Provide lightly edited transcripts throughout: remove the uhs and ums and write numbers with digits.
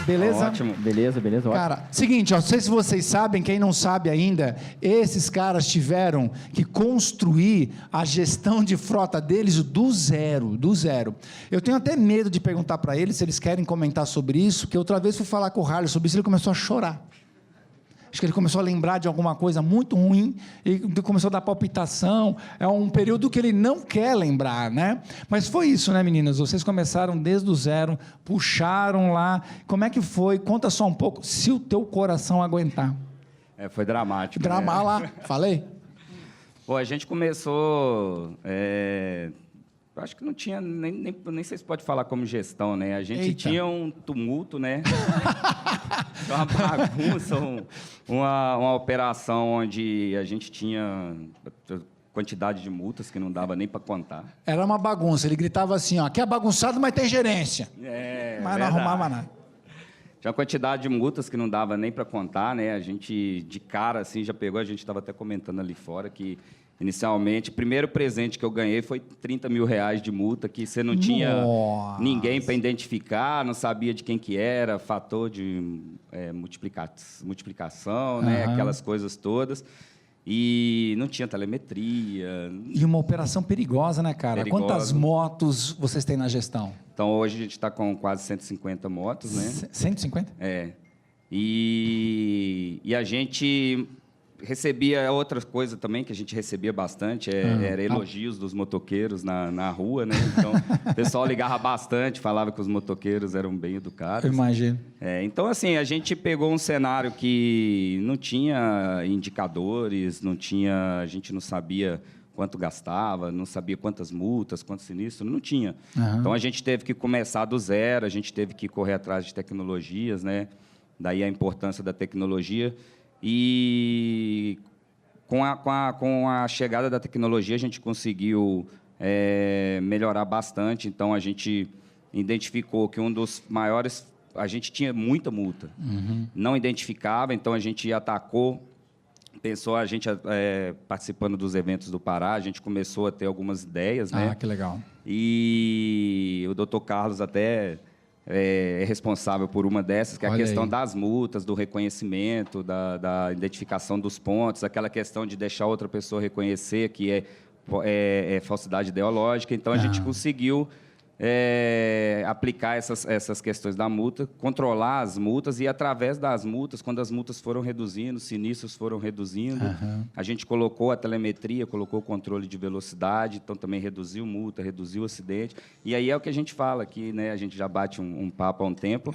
Beleza? Ótimo. Beleza, ótimo. Cara, seguinte, ó, não sei se vocês sabem, quem não sabe ainda, esses caras tiveram que construir a gestão de frota deles do zero. Eu tenho até medo de perguntar para eles se eles querem comentar sobre isso, porque outra vez fui falar com o Harley sobre isso e ele começou a chorar. Acho que ele começou a lembrar de alguma coisa muito ruim e começou a dar palpitação. É um período que ele não quer lembrar, né? Mas foi isso, né, meninas? Vocês começaram desde o zero, puxaram lá. Como é que foi? Conta só um pouco, se o teu coração aguentar. Foi dramático. Drama né? lá, falei? Pô, a gente começou... eu acho que não tinha, nem sei se pode falar como gestão, né? A gente tinha um tumulto, né? Uma bagunça, uma operação onde a gente tinha quantidade de multas que não dava nem para contar. Era uma bagunça. Ele gritava assim, ó, aqui é bagunçado, mas tem gerência. Mas não arrumava nada. Tinha uma quantidade de multas que não dava nem para contar, né? A gente, de cara, assim, já pegou, a gente estava até comentando ali fora que, inicialmente, o primeiro presente que eu ganhei foi 30 mil reais de multa, que você não tinha ninguém para identificar, não sabia de quem que era, fator de multiplicação, né? Aquelas coisas todas. E não tinha telemetria. E uma operação perigosa, né, cara? Perigosa. Quantas motos vocês têm na gestão? Então, hoje a gente está com quase 150 motos, né? 150? E a gente recebia outra coisa também, que a gente recebia bastante, era elogios dos motoqueiros na rua, né? Então, o pessoal ligava bastante, falava que os motoqueiros eram bem educados. Eu imagino. Então, assim, a gente pegou um cenário que não tinha indicadores, a gente não sabia quanto gastava, não sabia quantas multas, quantos sinistros, não tinha. Então, a gente teve que começar do zero, a gente teve que correr atrás de tecnologias, né? Daí a importância da tecnologia. E com a chegada da tecnologia, a gente conseguiu melhorar bastante. Então, a gente identificou que um dos maiores... A gente tinha muita multa. Não identificava, então a gente atacou. Pensou, a gente participando dos eventos do Pará, a gente começou a ter algumas ideias, né? Que legal. E o doutor Carlos até... é responsável por uma dessas, que é a questão das multas, do reconhecimento, da identificação dos pontos, aquela questão de deixar outra pessoa reconhecer que é falsidade ideológica. Então, a gente conseguiu aplicar essas questões da multa, controlar as multas e, através das multas, quando as multas foram reduzindo, os sinistros foram reduzindo, a gente colocou a telemetria, colocou o controle de velocidade, então também reduziu multa, reduziu acidente. E aí é o que a gente fala aqui, né? A gente já bate um papo há um tempo.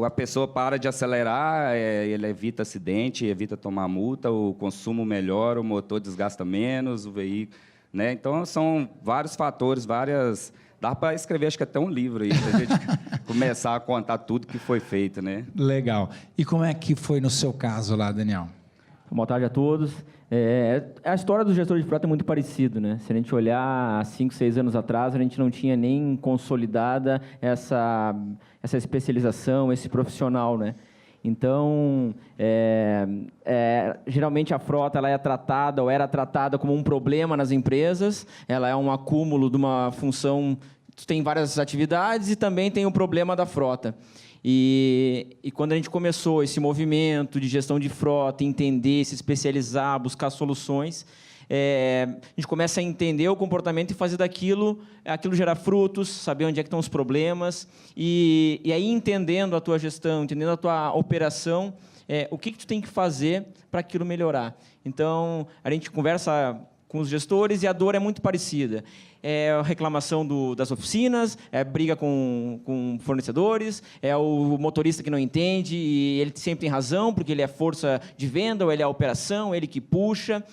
A pessoa para de acelerar, ele evita acidente, evita tomar multa, o consumo melhora, o motor desgasta menos, o veículo... né? Então, são vários fatores, Dá para escrever, acho que até um livro aí, para a gente começar a contar tudo que foi feito, né? Legal. E como é que foi no seu caso lá, Daniel? Boa tarde a todos. A história do gestor de frota é muito parecida, né? Se a gente olhar há 5, 6 anos atrás, a gente não tinha nem consolidada essa especialização, esse profissional, né? Então, geralmente a frota ela é tratada ou era tratada como um problema nas empresas, ela é um acúmulo de uma função, tem várias atividades e também tem o problema da frota. E quando a gente começou esse movimento de gestão de frota, entender, se especializar, buscar soluções, a gente começa a entender o comportamento e fazer aquilo gerar frutos, saber onde é que estão os problemas, e aí entendendo a tua gestão, entendendo a tua operação, o que tu tem que fazer para aquilo melhorar. Então, a gente conversa com os gestores e a dor é muito parecida. É a reclamação das oficinas, é briga com fornecedores, é o motorista que não entende e ele sempre tem razão, porque ele é força de venda ou ele é a operação, ele que puxa.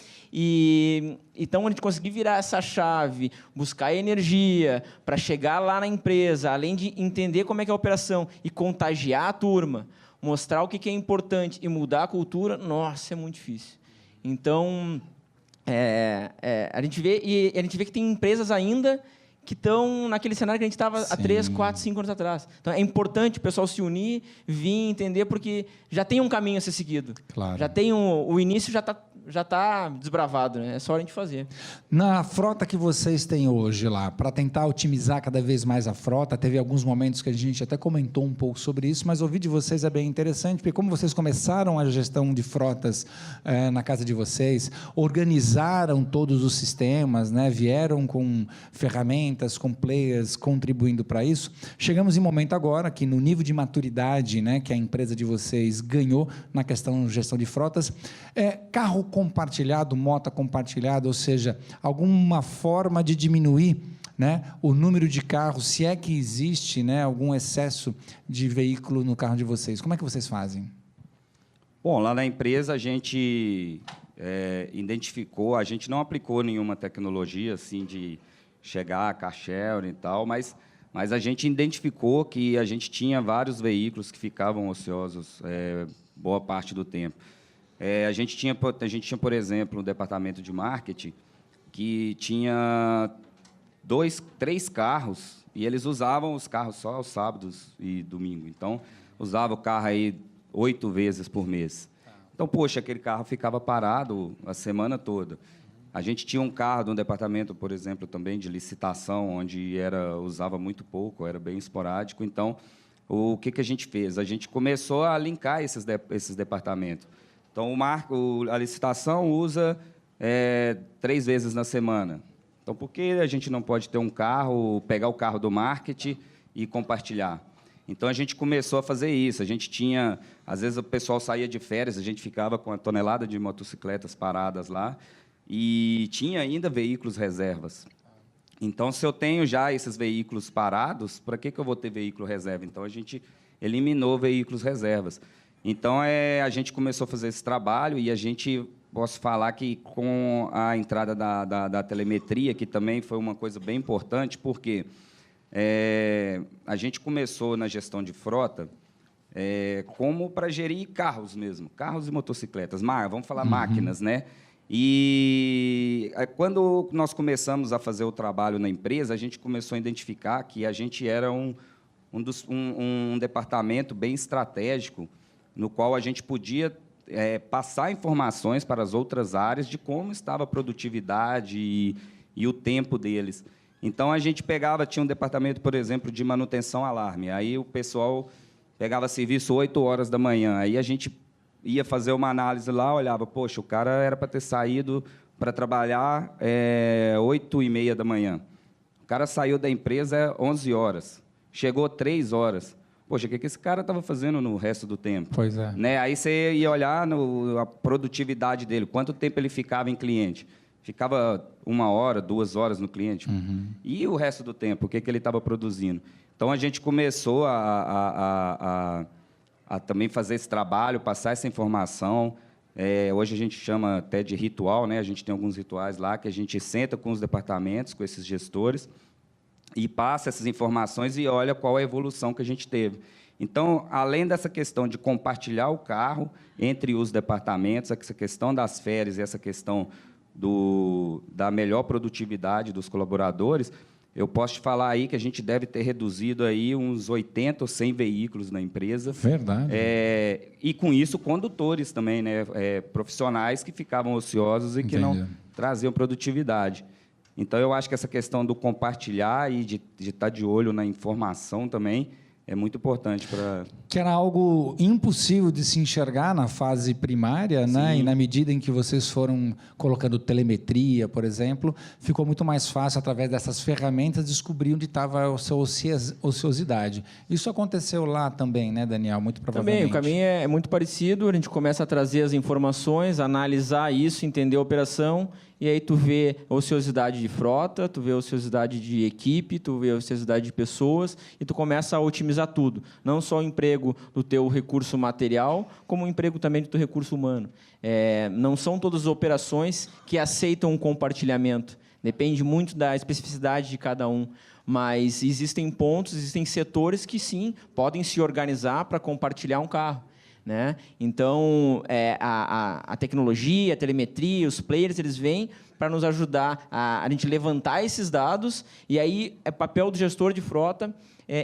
Então, a gente conseguir virar essa chave, buscar energia para chegar lá na empresa, além de entender como é que é a operação e contagiar a turma, mostrar o que é importante e mudar a cultura, nossa, é muito difícil. Então... a gente vê que tem empresas ainda que estão naquele cenário que a gente estava há 3, 4, 5 anos atrás. Então, é importante o pessoal se unir, vir, entender, porque já tem um caminho a ser seguido. Claro. Já tem o início já tá desbravado, né? É só a gente fazer. Na frota que vocês têm hoje lá, para tentar otimizar cada vez mais a frota, teve alguns momentos que a gente até comentou um pouco sobre isso, mas ouvir de vocês é bem interessante, porque como vocês começaram a gestão de frotas na casa de vocês, organizaram todos os sistemas, né, vieram com ferramentas, com players contribuindo para isso, chegamos em um momento agora que no nível de maturidade, né, que a empresa de vocês ganhou na questão de gestão de frotas, carro compartilhado, moto compartilhada, ou seja, alguma forma de diminuir, né, o número de carros, se é que existe, né, algum excesso de veículo no carro de vocês. Como é que vocês fazem? Bom, lá na empresa a gente identificou, a gente não aplicou nenhuma tecnologia assim de chegar a car sharing e tal, mas a gente identificou que a gente tinha vários veículos que ficavam ociosos boa parte do tempo. A gente tinha, por exemplo, um departamento de marketing que tinha 2, 3 carros e eles usavam os carros só aos sábados e domingo. Então, usava o carro aí 8 vezes por mês. Então, poxa, aquele carro ficava parado a semana toda. A gente tinha um carro de um departamento, por exemplo, também de licitação, onde usava muito pouco, era bem esporádico. Então, o que a gente fez? A gente começou a linkar esses departamentos. Então, a licitação usa 3 vezes na semana. Então, por que a gente não pode ter um carro, pegar o carro do marketing e compartilhar? Então, a gente começou a fazer isso. A gente tinha... Às vezes, o pessoal saía de férias, a gente ficava com uma tonelada de motocicletas paradas lá e tinha ainda veículos reservas. Então, se eu tenho já esses veículos parados, para que eu vou ter veículo reserva? Então, a gente eliminou veículos reservas. Então, a gente começou a fazer esse trabalho e a gente, posso falar que com a entrada da telemetria, que também foi uma coisa bem importante, porque a gente começou na gestão de frota como para gerir carros mesmo, carros e motocicletas, vamos falar máquinas, né? E quando nós começamos a fazer o trabalho na empresa, a gente começou a identificar que a gente era um departamento bem estratégico, no qual a gente podia passar informações para as outras áreas de como estava a produtividade e o tempo deles. Então, a gente tinha um departamento, por exemplo, de manutenção alarme. Aí o pessoal pegava serviço 8 horas da manhã. Aí a gente ia fazer uma análise lá, olhava, poxa, o cara era para ter saído para trabalhar 8h30 da manhã. O cara saiu da empresa 11 horas. Chegou 3 horas. Poxa, o que esse cara estava fazendo no resto do tempo? Pois é. Né? Aí você ia olhar a produtividade dele, quanto tempo ele ficava em cliente. Ficava 1 hora, 2 horas no cliente. E o resto do tempo, o que ele estava produzindo? Então, a gente começou a também fazer esse trabalho, passar essa informação. Hoje a gente chama até de ritual, né? A gente tem alguns rituais lá que a gente senta com os departamentos, com esses gestores, e passa essas informações e olha qual é a evolução que a gente teve. Então, além dessa questão de compartilhar o carro entre os departamentos, essa questão das férias e essa questão da melhor produtividade dos colaboradores, eu posso te falar aí que a gente deve ter reduzido aí uns 80 ou 100 veículos na empresa. Verdade. E, com isso, condutores também, né? Profissionais que ficavam ociosos e que não traziam produtividade. Então, eu acho que essa questão do compartilhar e de estar de olho na informação também é muito importante para... Que era algo impossível de se enxergar na fase primária, né? E na medida em que vocês foram colocando telemetria, por exemplo, ficou muito mais fácil, através dessas ferramentas, descobrir onde estava a sua ociosidade. Isso aconteceu lá também, né, Daniel? Muito provavelmente. Também, o caminho é muito parecido, a gente começa a trazer as informações, analisar isso, entender a operação, e aí tu vê a ociosidade de frota, tu vê a ociosidade de equipe, tu vê a ociosidade de pessoas, e tu começa a otimizar tudo. Não só o emprego do teu recurso material, como o emprego também do teu recurso humano. Não são todas as operações que aceitam um compartilhamento. Depende muito da especificidade de cada um. Mas existem pontos, existem setores que, sim, podem se organizar para compartilhar um carro. né? Então, a tecnologia, a telemetria, os players, eles vêm para nos ajudar a gente levantar esses dados, e aí é papel do gestor de frota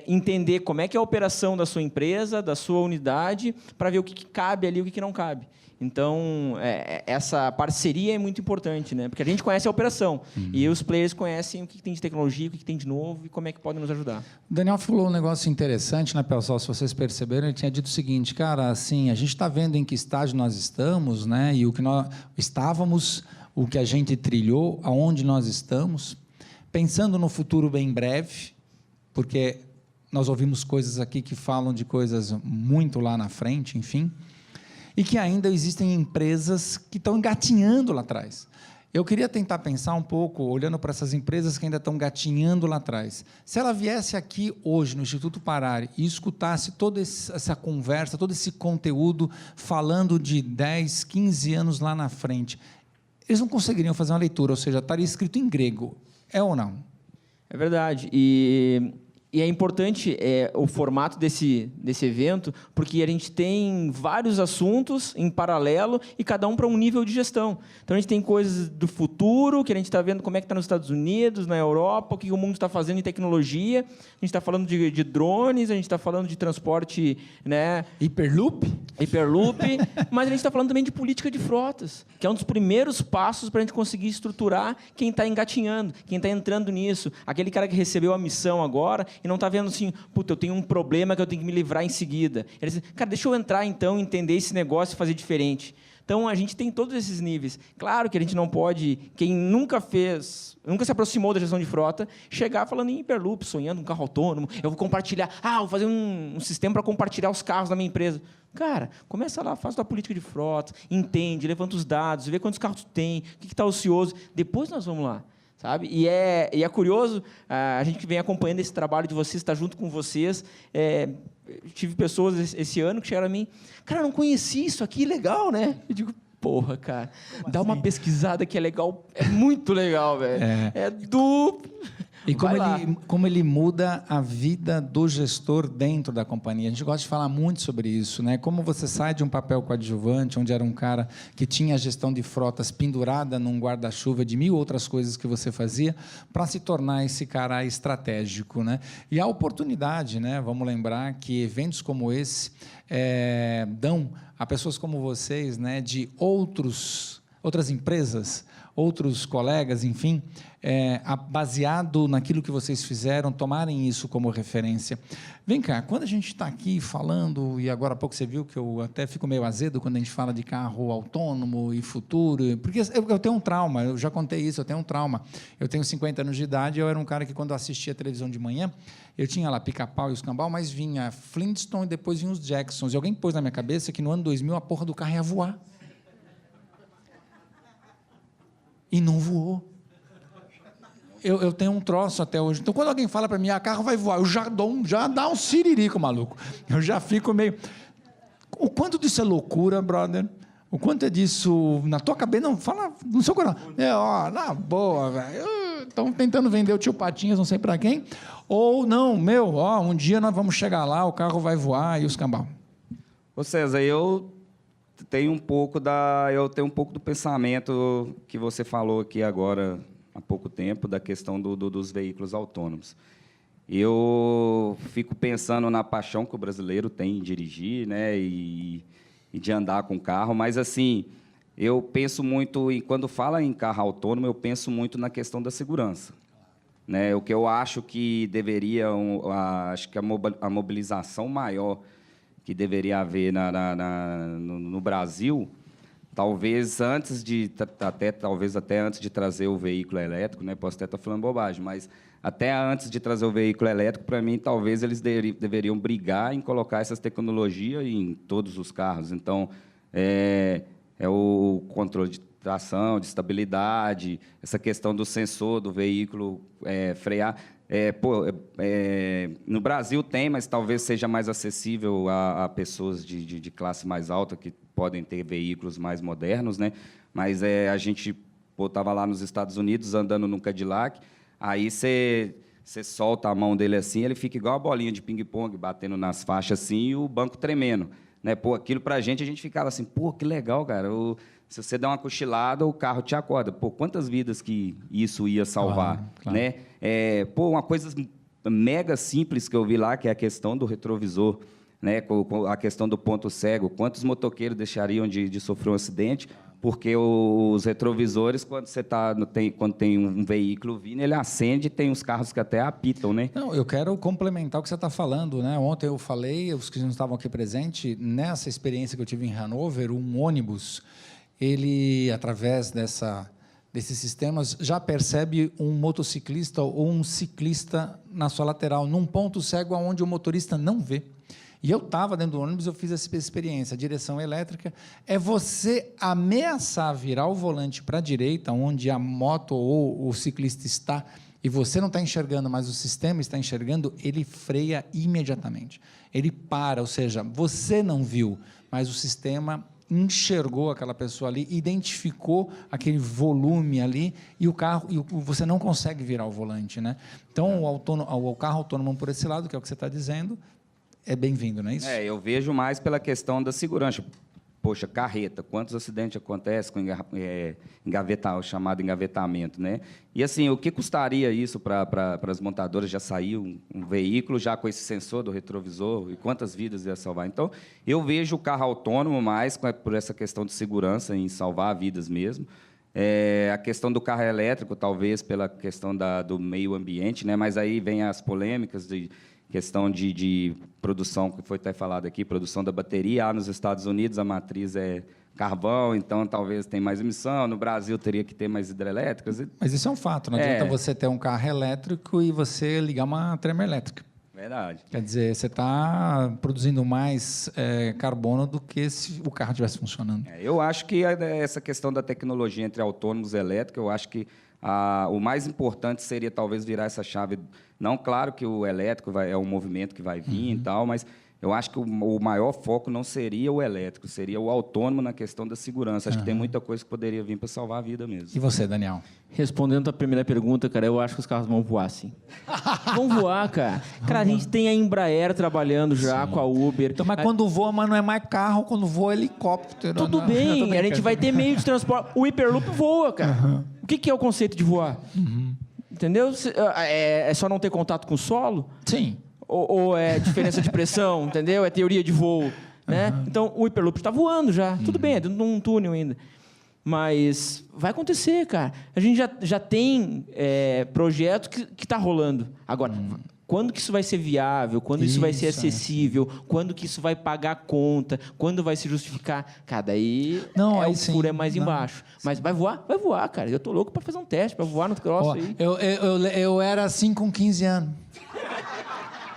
entender como é que é a operação da sua empresa, da sua unidade, para ver o que cabe ali e o que não cabe. Então, essa parceria é muito importante, né? Porque a gente conhece a operação, e os players conhecem o que tem de tecnologia, o que tem de novo e como é que podem nos ajudar. O Daniel falou um negócio interessante, né, pessoal? Se vocês perceberam, ele tinha dito o seguinte, cara, assim, a gente está vendo em que estágio nós estamos, né? E o que nós estávamos, o que a gente trilhou, aonde nós estamos, pensando no futuro bem breve, porque nós ouvimos coisas aqui que falam de coisas muito lá na frente, enfim, e que ainda existem empresas que estão engatinhando lá atrás. Eu queria tentar pensar um pouco, olhando para essas empresas que ainda estão gatinhando lá atrás. Se ela viesse aqui hoje, no Instituto Parare, e escutasse toda essa conversa, todo esse conteúdo, falando de 10, 15 anos lá na frente, eles não conseguiriam fazer uma leitura, ou seja, estaria escrito em grego. É ou não? É verdade. E é importante o formato desse evento, porque a gente tem vários assuntos em paralelo e cada um para um nível de gestão. Então, a gente tem coisas do futuro, que a gente está vendo como é que está nos Estados Unidos, na Europa, o que o mundo está fazendo em tecnologia. A gente está falando de drones, a gente está falando de transporte... né? Hyperloop, mas a gente está falando também de política de frotas, que é um dos primeiros passos para a gente conseguir estruturar quem está engatinhando, quem está entrando nisso. Aquele cara que recebeu a missão agora e não está vendo assim, puta, eu tenho um problema que eu tenho que me livrar em seguida. Ele diz, cara, deixa eu entrar então, entender esse negócio e fazer diferente. Então, a gente tem todos esses níveis. Claro que a gente não pode, quem nunca se aproximou da gestão de frota, chegar falando em Hyperloop, sonhando um carro autônomo, eu vou compartilhar, vou fazer um sistema para compartilhar os carros da minha empresa. Cara, começa lá, faz a tua política de frota, entende, levanta os dados, vê quantos carros tu tem, o que está ocioso, depois nós vamos lá. Sabe? E é curioso, a gente que vem acompanhando esse trabalho de vocês, está junto com vocês. Tive pessoas esse ano que chegaram a mim, cara, eu não conheci isso aqui, legal, né? Eu digo, porra, cara, dá uma pesquisada que é legal, é muito legal, velho. E como ele muda a vida do gestor dentro da companhia. A gente gosta de falar muito sobre isso, né? Como você sai de um papel coadjuvante, onde era um cara que tinha a gestão de frotas pendurada num guarda-chuva de 1000 outras coisas que você fazia, para se tornar esse cara estratégico, né? E a oportunidade, né? Vamos lembrar que eventos como esse dão a pessoas como vocês, né, de outras empresas, outros colegas, enfim, baseado naquilo que vocês fizeram, tomarem isso como referência. Vem cá, quando a gente está aqui falando, e agora há pouco você viu que eu até fico meio azedo quando a gente fala de carro autônomo e futuro, porque eu tenho um trauma, eu já contei isso, eu tenho um trauma. Eu tenho 50 anos de idade, eu era um cara que quando eu assistia a televisão de manhã, eu tinha lá Pica-Pau e os Cambau, mas vinha Flintstone e depois vinha os Jacksons, e alguém pôs na minha cabeça que no ano 2000 a porra do carro ia voar. E não voou. Eu tenho um troço até hoje. Então, quando alguém fala para mim, carro vai voar, eu já dá um siririco, maluco. Eu já fico meio... O quanto disso é loucura, brother? O quanto é disso na tua cabeça? Não, fala no seu coração. Na boa, velho. Estão tentando vender o tio Patinhas, não sei para quem. Ou não, um dia nós vamos chegar lá, o carro vai voar e os cambau. Ô César, eu tenho um pouco do pensamento que você falou aqui agora há pouco tempo, da questão dos veículos autônomos. Eu fico pensando na paixão que o brasileiro tem em dirigir, né, e de andar com carro, mas assim, eu penso muito, quando fala em carro autônomo, eu penso muito na questão da segurança. Né, o que eu acho que deveria, acho que a mobilização maior que deveria haver no Brasil, talvez até antes de trazer o veículo elétrico, né? Posso até estar falando bobagem, mas até antes de trazer o veículo elétrico, para mim, talvez eles deveriam brigar em colocar essas tecnologias em todos os carros. Então, o controle de tração, de estabilidade, essa questão do sensor do veículo frear. No Brasil tem, mas talvez seja mais acessível a pessoas de classe mais alta que podem ter veículos mais modernos, né? Mas a gente estava lá nos Estados Unidos andando num Cadillac, aí você solta a mão dele assim, ele fica igual a bolinha de ping-pong batendo nas faixas assim e o banco tremendo. né? Pô, aquilo pra a gente ficava assim, pô, que legal, cara. Se você der uma cochilada, o carro te acorda. Pô, quantas vidas que isso ia salvar, claro. né? Pô, uma coisa mega simples que eu vi lá, que é a questão do retrovisor, né? Com a questão do ponto cego. Quantos motoqueiros deixariam de sofrer um acidente? Porque os retrovisores, quando tem um veículo vindo, ele acende, e tem uns carros que até apitam, né? Não, eu quero complementar o que você está falando, né? Ontem eu falei, os que não estavam aqui presentes, nessa experiência que eu tive em Hanover, um ônibus, ele, através desses sistemas, já percebe um motociclista ou um ciclista na sua lateral, num ponto cego onde o motorista não vê. E eu estava dentro do ônibus, eu fiz essa experiência. A direção elétrica é você ameaçar virar o volante para a direita, onde a moto ou o ciclista está, e você não está enxergando, mas o sistema está enxergando, ele freia imediatamente. Ele para, ou seja, você não viu, mas o sistema enxergou aquela pessoa ali, identificou aquele volume ali, e o carro, você não consegue virar o volante, né? Então, o carro autônomo por esse lado, que é o que você está dizendo, é bem-vindo, não é isso? Eu vejo mais pela questão da segurança. Poxa, carreta, quantos acidentes acontecem com o chamado engavetamento, né? E assim, o que custaria isso para as montadoras já sair um veículo já com esse sensor do retrovisor e quantas vidas ia salvar? Então, eu vejo o carro autônomo mais por essa questão de segurança, em salvar vidas mesmo. A questão do carro elétrico, talvez pela questão do meio ambiente, né? Mas aí vem as polêmicas de questão de produção, que foi até falado aqui, produção da bateria. Nos Estados Unidos, a matriz é carvão, então talvez tenha mais emissão. No Brasil, teria que ter mais hidrelétricas. Mas isso é um fato. Não adianta você ter um carro elétrico e você ligar uma termoelétrica. Verdade. Quer dizer, você está produzindo mais carbono do que se o carro estivesse funcionando. Eu acho que essa questão da tecnologia entre autônomos e elétricos, eu acho que o mais importante seria talvez virar essa chave. Não, claro que o elétrico é um movimento que vai vir e tal, mas eu acho que o maior foco não seria o elétrico, seria o autônomo na questão da segurança. Acho que tem muita coisa que poderia vir para salvar a vida mesmo. E você, Daniel? Respondendo a primeira pergunta, cara, eu acho que os carros vão voar, sim. Vão voar, cara. Cara, a gente tem a Embraer trabalhando já com a Uber. Então, mas quando voa, mas não é mais carro, quando voa é helicóptero. Tudo bem, a gente vai ter meio de transporte. O Hyperloop voa, cara. O que é o conceito de voar? Entendeu? É só não ter contato com o solo? Sim. Ou é diferença de pressão, entendeu? É teoria de voo, né? Então, o Hyperloop está voando já. Tudo bem, é dentro de um túnel ainda. Mas vai acontecer, cara. A gente já tem projeto que está rolando. Agora, quando que isso vai ser viável? Quando isso vai ser acessível? Quando que isso vai pagar a conta? Quando vai se justificar? Cara, daí o furo é mais embaixo. Mas vai voar, cara. Eu tô louco para fazer um teste, para voar no troço aí. Eu era assim com 15 anos.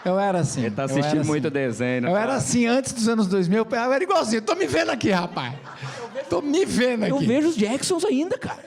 Eu era assim. Ele está assistindo muito desenho. Eu era assim antes dos anos 2000. Eu era igualzinho. Tô me vendo aqui, rapaz. Tô me vendo aqui. Eu vejo os Jacksons ainda, cara.